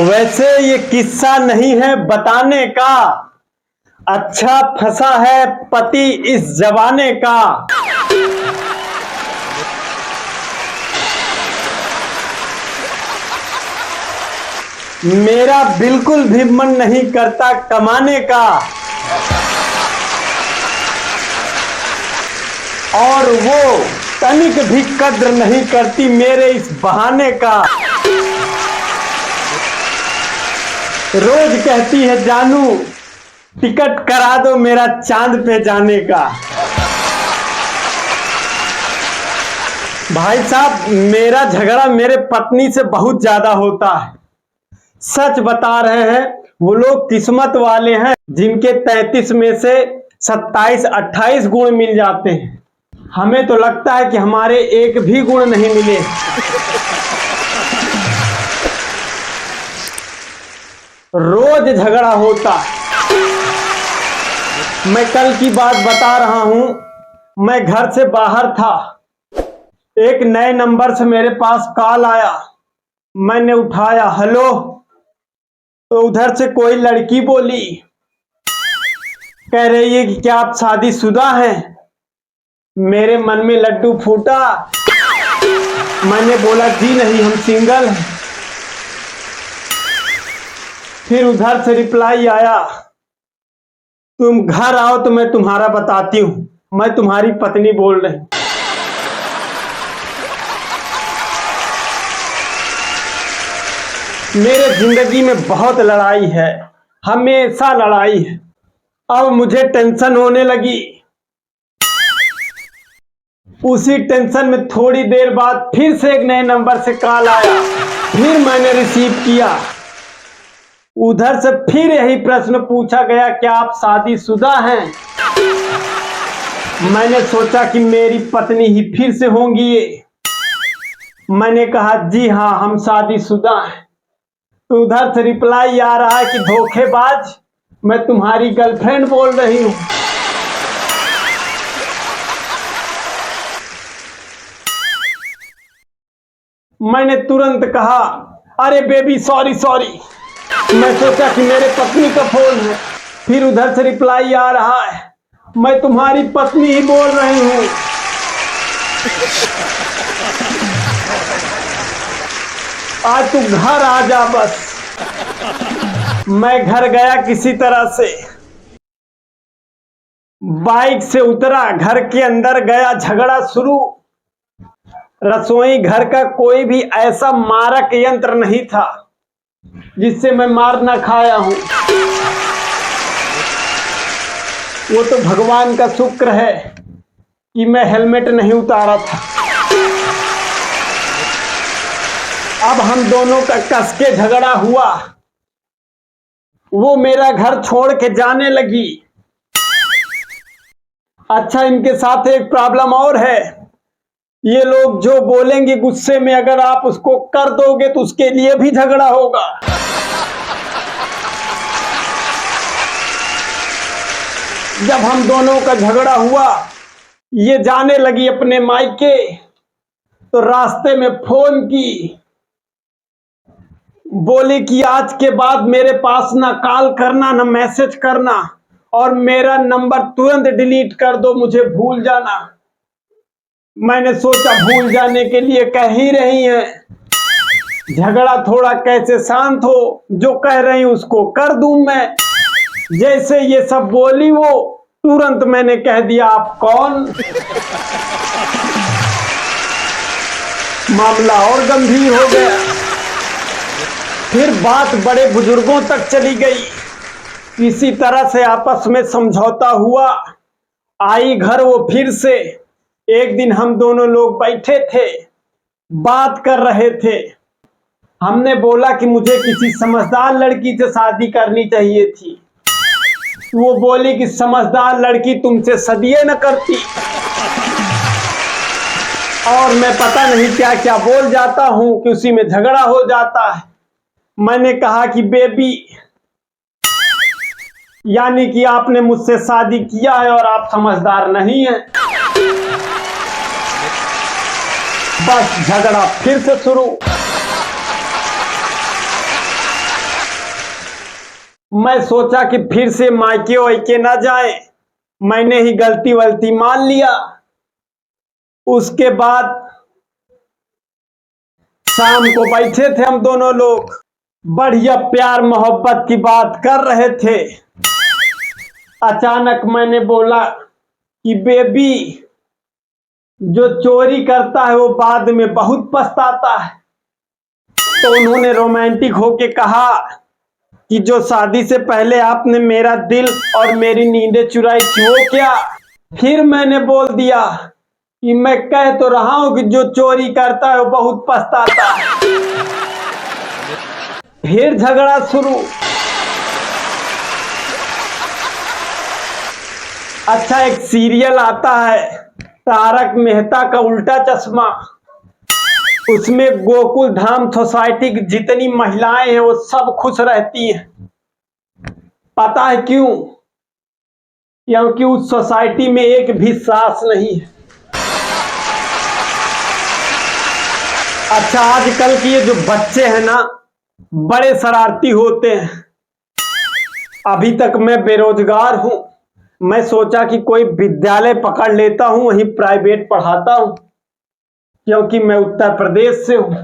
वैसे ये किस्सा नहीं है बताने का, अच्छा फंसा है पति इस जमाने का। मेरा बिल्कुल भी मन नहीं करता कमाने का, और वो तनिक भी कद्र नहीं करती मेरे इस बहाने का। रोज कहती है जानू टिकट करा दो मेरा चांद पे जाने का। भाई साहब, मेरा झगड़ा मेरे पत्नी से बहुत ज्यादा होता है। सच बता रहे हैं, वो लोग किस्मत वाले हैं जिनके 33 में से 27-28 गुण मिल जाते हैं। हमें तो लगता है कि हमारे एक भी गुण नहीं मिले। रोज झगड़ा होता है। मैं कल की बात बता रहा हूं। मैं घर से बाहर था, एक नए नंबर से मेरे पास कॉल आया। मैंने उठाया, हेलो। तो उधर से कोई लड़की बोली, कह रही है कि क्या आप शादीशुदा हैं। मेरे मन में लड्डू फूटा। मैंने बोला जी नहीं, हम सिंगल हैं। फिर उधर से रिप्लाई आया, तुम घर आओ तो मैं तुम्हारा बताती हूं, मैं तुम्हारी पत्नी बोल रही। मेरे जिंदगी में बहुत लड़ाई है, हमेशा लड़ाई है। अब मुझे टेंशन होने लगी। उसी टेंशन में थोड़ी देर बाद फिर से एक नए नंबर से कॉल आया। फिर मैंने रिसीव किया। उधर से फिर यही प्रश्न पूछा गया, क्या आप शादीशुदा हैं। मैंने सोचा कि मेरी पत्नी ही फिर से होंगी ये। मैंने कहा जी हाँ, हम शादीशुदा हैं। तो उधर से रिप्लाई आ रहा है कि धोखेबाज, मैं तुम्हारी गर्लफ्रेंड बोल रही हूं। मैंने तुरंत कहा, अरे बेबी सॉरी सॉरी। मैं सोचा कि मेरे पत्नी का फोन है। फिर उधर से रिप्लाई आ रहा है, मैं तुम्हारी पत्नी ही बोल रही हूं। आज तू घर आ जा बस। मैं घर गया किसी तरह से, बाइक से उतरा, घर के अंदर गया, झगड़ा शुरू। रसोई घर का कोई भी ऐसा मारक यंत्र नहीं था जिससे मैं मार ना खाया हूं। वो तो भगवान का शुक्र है कि मैं हेलमेट नहीं उतारा था। अब हम दोनों का कस के झगड़ा हुआ। वो मेरा घर छोड़ के जाने लगी। अच्छा, इनके साथ एक प्रॉब्लम और है। ये लोग जो बोलेंगे गुस्से में, अगर आप उसको कर दोगे तो उसके लिए भी झगड़ा होगा। जब हम दोनों का झगड़ा हुआ, ये जाने लगी अपने मायके। तो रास्ते में फोन की, बोले कि आज के बाद मेरे पास ना कॉल करना ना मैसेज करना, और मेरा नंबर तुरंत डिलीट कर दो, मुझे भूल जाना। मैंने सोचा भूल जाने के लिए कह ही रही हैं, झगड़ा थोड़ा कैसे शांत हो, जो कह रही उसको कर दूं मैं। जैसे ये सब बोली वो, तुरंत मैंने कह दिया आप कौन। मामला और गंभीर हो गया। फिर बात बड़े बुजुर्गों तक चली गई। किसी तरह से आपस में समझौता हुआ। आई घर वो फिर से। एक दिन हम दोनों लोग बैठे थे, बात कर रहे थे। हमने बोला कि मुझे किसी समझदार लड़की से शादी करनी चाहिए थी। वो बोली कि समझदार लड़की तुमसे सदिये न करती। और मैं पता नहीं क्या क्या बोल जाता हूं कि उसी में झगड़ा हो जाता है। मैंने कहा कि बेबी, यानी कि आपने मुझसे शादी किया है और आप समझदार नहीं हैं। बस झगड़ा फिर से शुरू। मैं सोचा कि फिर से मायके वायके ना जाए, मैंने ही गलती वलती मान लिया। उसके बाद शाम को बैठे थे हम दोनों लोग, बढ़िया प्यार मोहब्बत की बात कर रहे थे। अचानक मैंने बोला कि बेबी, जो चोरी करता है वो बाद में बहुत पछताता है। तो उन्होंने रोमांटिक होके कहा कि जो शादी से पहले आपने मेरा दिल और मेरी नींदें चुराई थी वो क्या। फिर मैंने बोल दिया कि मैं कह तो रहा हूं कि जो चोरी करता है वो बहुत पछताता है। फिर झगड़ा शुरू। अच्छा, एक सीरियल आता है तारक मेहता का उल्टा चश्मा, उसमें गोकुल धाम सोसाइटी की जितनी महिलाएं हैं वो सब खुश रहती हैं। पता है क्यों? क्योंकि उस सोसाइटी में एक भी सास नहीं है। अच्छा, आजकल के ये जो बच्चे हैं ना, बड़े शरारती होते हैं। अभी तक मैं बेरोजगार हूं, मैं सोचा कि कोई विद्यालय पकड़ लेता हूं, वहीं प्राइवेट पढ़ाता हूं, क्योंकि मैं उत्तर प्रदेश से हूं,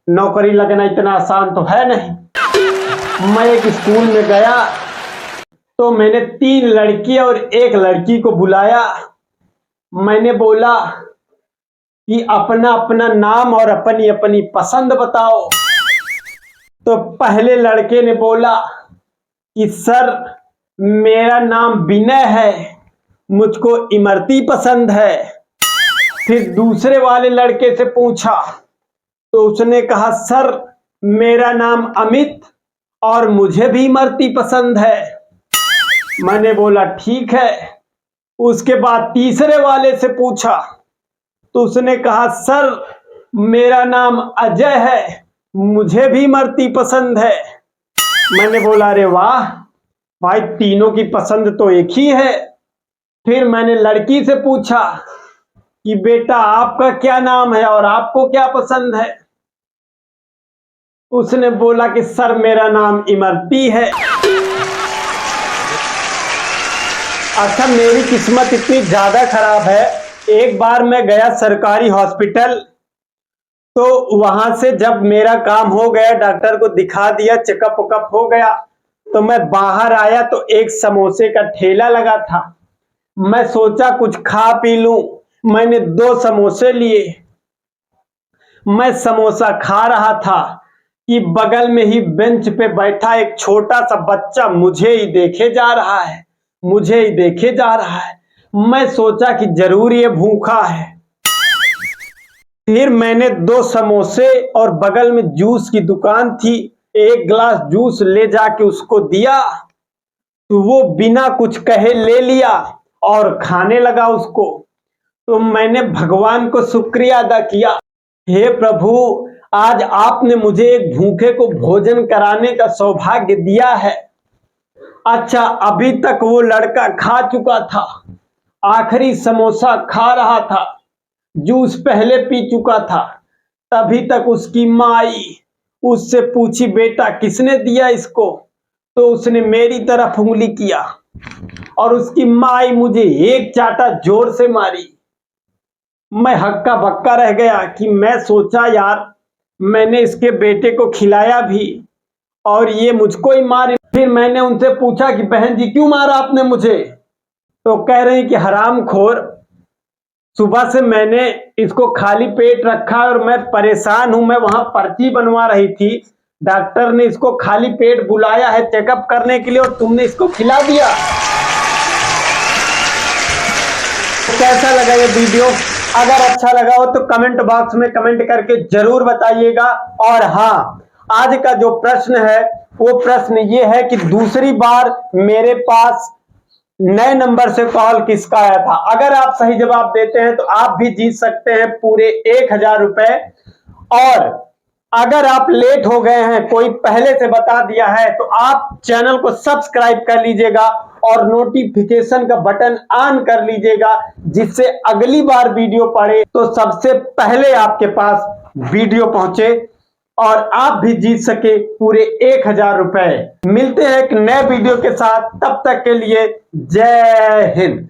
नौकरी लगना इतना आसान तो है नहीं। मैं एक स्कूल में गया तो मैंने 3 लड़की और 1 लड़की को बुलाया। मैंने बोला कि अपना अपना नाम और अपनी अपनी पसंद बताओ। तो पहले लड़के ने बोला कि सर, मेरा नाम विनय है, मुझको इमरती पसंद है। फिर दूसरे वाले लड़के से पूछा तो उसने कहा सर, मेरा नाम अमित और मुझे भी इमरती पसंद है। मैंने बोला ठीक है। उसके बाद तीसरे वाले से पूछा तो उसने कहा सर, मेरा नाम अजय है, मुझे भी इमरती पसंद है। मैंने बोला अरे वाह भाई, तीनों की पसंद तो एक ही है। फिर मैंने लड़की से पूछा कि बेटा आपका क्या नाम है और आपको क्या पसंद है। उसने बोला कि सर, मेरा नाम इमरती है। अच्छा, मेरी किस्मत इतनी ज्यादा खराब है, एक बार मैं गया सरकारी हॉस्पिटल, तो वहां से जब मेरा काम हो गया, डॉक्टर को दिखा दिया, चेकअप वकअप हो गया, तो मैं बाहर आया तो एक समोसे का ठेला लगा था। मैं सोचा कुछ खा पी लूं, मैंने 2 समोसे लिए। मैं समोसा खा रहा था कि बगल में ही बेंच पे बैठा एक छोटा सा बच्चा मुझे ही देखे जा रहा है, मुझे ही देखे जा रहा है। मैं सोचा कि जरूर ये भूखा है। फिर मैंने 2 समोसे और बगल में जूस की दुकान थी, 1 गिलास जूस ले जाके उसको दिया, तो वो बिना कुछ कहे ले लिया और खाने लगा उसको। तो मैंने भगवान को शुक्रिया अदा किया, हे प्रभु, आज आपने मुझे एक भूखे को भोजन कराने का सौभाग्य दिया है। अच्छा, अभी तक वो लड़का खा चुका था, आखिरी समोसा खा रहा था, जूस पहले पी चुका था। तभी तक उसकी माँ आई, उससे पूछी बेटा किसने दिया इसको, तो उसने मेरी तरफ उंगली किया और उसकी माँ आई, मुझे एक चाटा जोर से मारी। मैं हक्का बक्का रह गया कि मैं सोचा यार, मैंने इसके बेटे को खिलाया भी और ये मुझको ही मारे। फिर मैंने उनसे पूछा कि बहन जी क्यों मारा आपने मुझे, तो कह रही कि हरामखोर, सुबह से मैंने इसको खाली पेट रखा और मैं परेशान हूं, मैं वहां पर्ची बनवा रही थी, डॉक्टर ने इसको खाली पेट बुलाया है चेकअप करने के लिए और तुमने इसको खिला दिया। तो कैसा लगा ये वीडियो? अगर अच्छा लगा हो तो कमेंट बॉक्स में कमेंट करके जरूर बताइएगा। और हाँ, आज का जो प्रश्न है वो प्रश्न ये है कि दूसरी बार मेरे पास नए नंबर से कॉल किसका आया था। अगर आप सही जवाब देते हैं तो आप भी जीत सकते हैं पूरे 1000 रुपए। और अगर आप लेट हो गए हैं, कोई पहले से बता दिया है, तो आप चैनल को सब्सक्राइब कर लीजिएगा और नोटिफिकेशन का बटन ऑन कर लीजिएगा, जिससे अगली बार वीडियो पड़े तो सबसे पहले आपके पास वीडियो पहुंचे। और आप भी जीत सके पूरे 1000 रुपए। मिलते हैं एक नए वीडियो के साथ, तब तक के लिए जय हिंद।